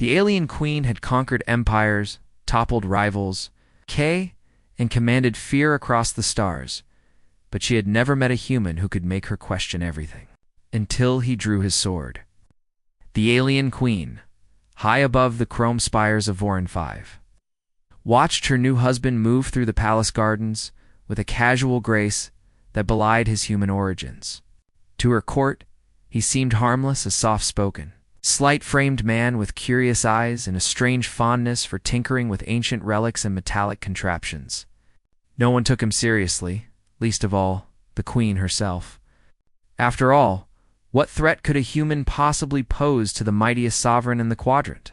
The alien queen had conquered empires, toppled rivals, and commanded fear across the stars, but she had never met a human who could make her question everything. Until he drew his sword. The alien queen, high above the chrome spires of Voron 5, watched her new husband move through the palace gardens with a casual grace that belied his human origins. To her court, he seemed harmless as soft-spoken, slight-framed man with curious eyes and a strange fondness for tinkering with ancient relics and metallic contraptions. No one took him seriously, least of all, the queen herself. After all, what threat could a human possibly pose to the mightiest sovereign in the quadrant?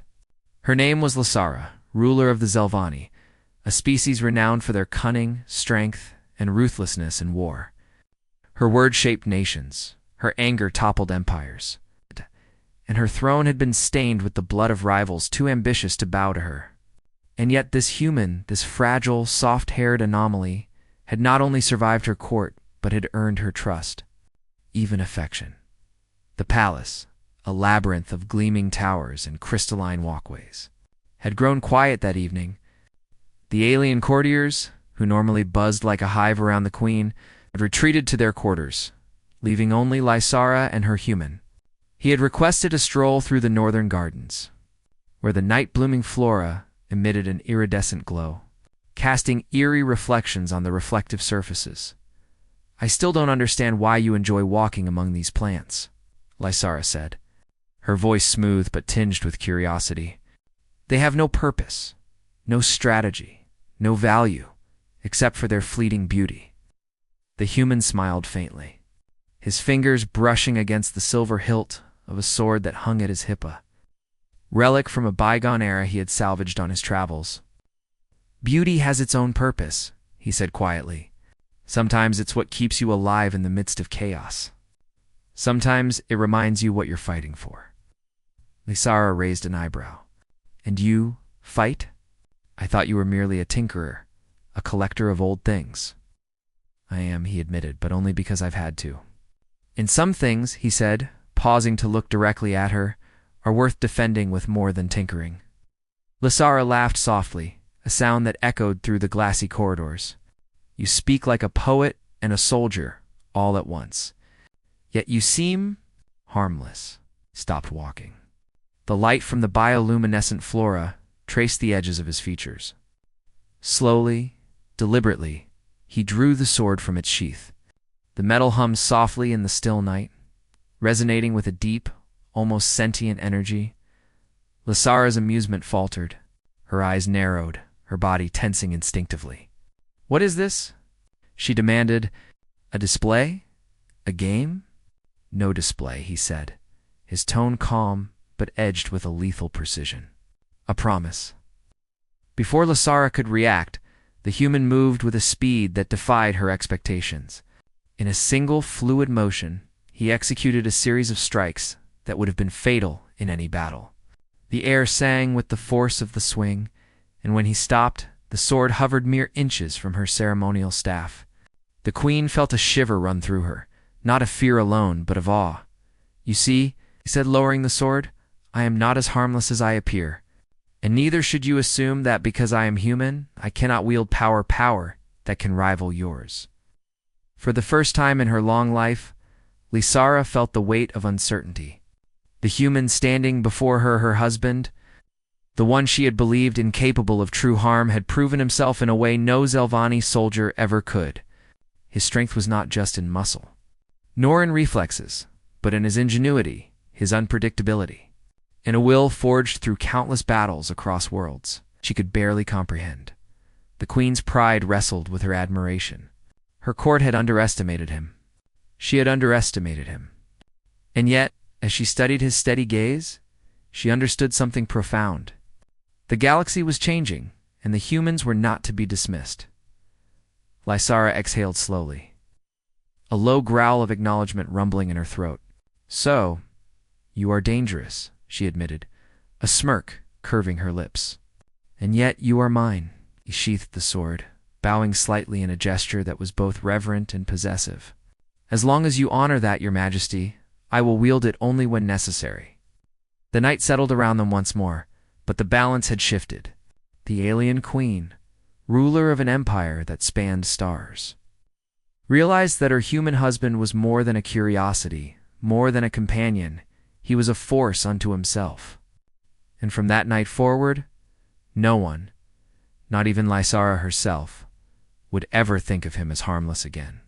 Her name was Lysara, ruler of the Zelvani, a species renowned for their cunning, strength, and ruthlessness in war. Her words shaped nations, her anger toppled empires, and her throne had been stained with the blood of rivals too ambitious to bow to her. And yet this human, this fragile, soft-haired anomaly, had not only survived her court, but had earned her trust, even affection. The palace, a labyrinth of gleaming towers and crystalline walkways, had grown quiet that evening. The alien courtiers, who normally buzzed like a hive around the queen, had retreated to their quarters, leaving only Lysara and her human. He had requested a stroll through the northern gardens, where the night-blooming flora emitted an iridescent glow, casting eerie reflections on the reflective surfaces. "I still don't understand why you enjoy walking among these plants," Lysara said, her voice smooth but tinged with curiosity. "They have no purpose, no strategy, no value, except for their fleeting beauty." The human smiled faintly, his fingers brushing against the silver hilt of a sword that hung at his hippa, relic from a bygone era he had salvaged on his travels. "Beauty has its own purpose," he said quietly. "Sometimes it's what keeps you alive in the midst of chaos. Sometimes it reminds you what you're fighting for." Lysara raised an eyebrow. "And you fight? I thought you were merely a tinkerer, a collector of old things." "I am," he admitted, "but only because I've had to." "And some things," he said, pausing to look directly at her, "are worth defending with more than tinkering." Lysara laughed softly, a sound that echoed through the glassy corridors. "You speak like a poet and a soldier, all at once. Yet you seem harmless." He stopped walking. The light from the bioluminescent flora traced the edges of his features. Slowly, deliberately, he drew the sword from its sheath. The metal hummed softly in the still night, resonating with a deep, almost sentient energy. Lysara's amusement faltered. Her eyes narrowed, her body tensing instinctively. "What is this?" she demanded. "A display? A game?" "No display," he said, his tone calm but edged with a lethal precision. "A promise." Before Lysara could react, the human moved with a speed that defied her expectations. In a single fluid motion, he executed a series of strikes that would have been fatal in any battle. The air sang with the force of the swing, and when he stopped, the sword hovered mere inches from her ceremonial staff. The queen felt a shiver run through her, not of fear alone, but of awe. "You see," he said, lowering the sword, "I am not as harmless as I appear, and neither should you assume that because I am human, I cannot wield power that can rival yours." For the first time in her long life, Lysara felt the weight of uncertainty. The human standing before her, her husband, the one she had believed incapable of true harm, had proven himself in a way no Zelvani soldier ever could. His strength was not just in muscle, nor in reflexes, but in his ingenuity, his unpredictability, in a will forged through countless battles across worlds she could barely comprehend. The queen's pride wrestled with her admiration. Her court had underestimated him. She had underestimated him. And yet, as she studied his steady gaze, she understood something profound. The galaxy was changing, and the humans were not to be dismissed. Lysara exhaled slowly, a low growl of acknowledgement rumbling in her throat. "So, you are dangerous," she admitted, a smirk curving her lips. "And yet you are mine." He sheathed the sword, bowing slightly in a gesture that was both reverent and possessive. "As long as you honor that, Your Majesty, I will wield it only when necessary." The night settled around them once more, But the balance had shifted. The alien queen, ruler of an empire that spanned stars, realized that her human husband was more than a curiosity, more than a companion. He was a force unto himself. And from that night forward, no one, not even Lysara herself, would ever think of him as harmless again.